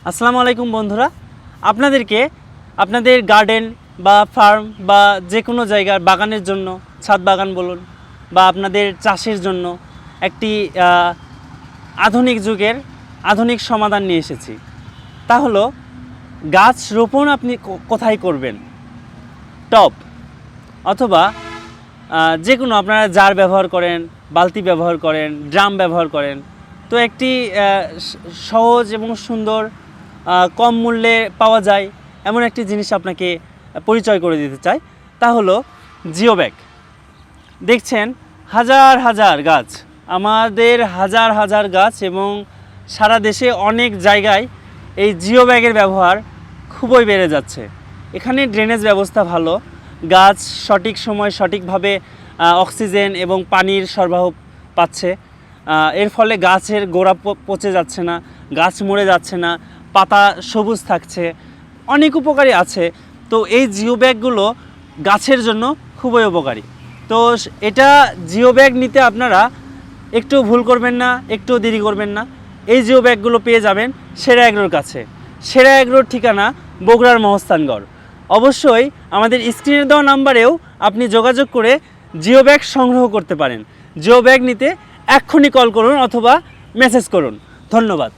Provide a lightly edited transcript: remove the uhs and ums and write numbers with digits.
আসসালামু আলাইকুম বন্ধুরা, আপনাদেরকে আপনাদের গার্ডেন বা ফার্ম বা যে কোনো জায়গার বাগানের জন্য, ছাদ বাগান বলুন বা আপনাদের চাষের জন্য একটি আধুনিক যুগের আধুনিক সমাধান নিয়ে এসেছি। তা হলো গাছ রোপণ আপনি কোথায় করবেন। টব অথবা যে কোনো আপনারা জার ব্যবহার করেন, বালতি ব্যবহার করেন, ড্রাম ব্যবহার করেন, তো একটি সহজ এবং সুন্দর কম মূল্যে পাওয়া যায় এমন একটি জিনিস আপনাকে পরিচয় করে দিতে চাই। তা হলো জিও ব্যাগ। দেখছেন হাজার হাজার গাছ, আমাদের হাজার হাজার গাছ এবং সারা দেশে অনেক জায়গায় এই জিও ব্যাগের ব্যবহার খুবই বেড়ে যাচ্ছে। এখানে ড্রেনেজ ব্যবস্থা ভালো, গাছ সঠিক সময় সঠিকভাবে অক্সিজেন এবং পানির সরবরাহ পাচ্ছে। এর ফলে গাছের গোড়া পচে যাচ্ছে না, গাছ মরে যাচ্ছে না, পাতা সবুজ থাকছে, অনেক উপকারী আছে। তো এই জিও ব্যাগগুলো গাছের জন্য খুবই উপকারী। তো এটা জিও ব্যাগ নিতে আপনারা একটু ভুল করবেন না, একটু দেরি করবেন না। এই জিও ব্যাগগুলো পেয়ে যাবেন সেরা এগ্রোর কাছে। সেরা এগ্রোর ঠিকানা বগুড়ার মহস্থানগড়। অবশ্যই আমাদের স্ক্রিনে দেওয়া নাম্বারেও আপনি যোগাযোগ করে জিও ব্যাগ সংগ্রহ করতে পারেন। জিও ব্যাগ নিতে এক্ষুনি কল করুন অথবা মেসেজ করুন। ধন্যবাদ।